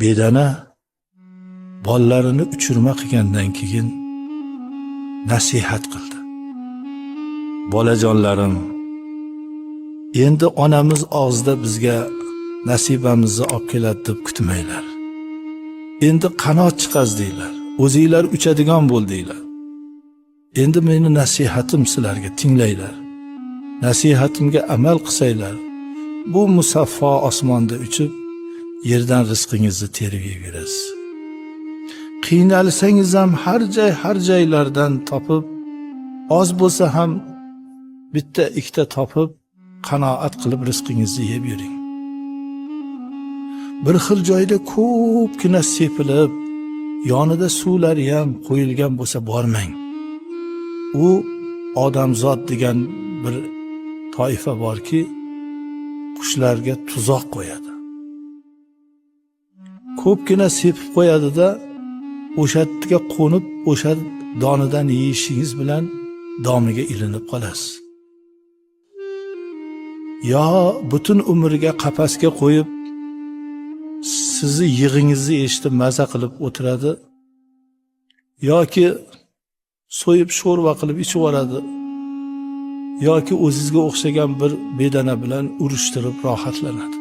bedana bolalarini uchirma qilgandan keyin nasihat qildi. Bolajonlarim, endi onamiz og'zida bizga nasibamizni olib keladi deb kutmanglar. Endi qanot chiqazdinglar, o'zinglar uchadigan bo'ldinglar. Endi meni nasihatim sizlarga tinglanglar. Nasihatimga amal qilsanglar, bu musaffo osmonda uchib, yerdan rizqingizni terib yeyverasiz. Qiynalsangiz ham har joylardan topib, oz bo'lsa ham bitta ikkita topib, qanoat qilib rizqingizni yeb yuring. Bir xil joyda ko'pgina sepilib, yonida suvlari ham qo'yilgan bo'lsa bormang. U odamzod degan bir toifa borki, qushlarga tuzoq qo'yadi. Ko'pgina sepib qo'yadi-da, o'sha yerga qo'nib, o'sha donidan yeyishingiz bilan domiga ilinib qolasiz. Yo butun umriga qafasga qo'yib, sizni yig'ingizni eshitib maza qilib o'tiradi, yoki so'yib sho'rva qilib ichib yuboradi, yoki o'zingizga o'xshagan bir bedana bilan urushtirib rohatlanadi.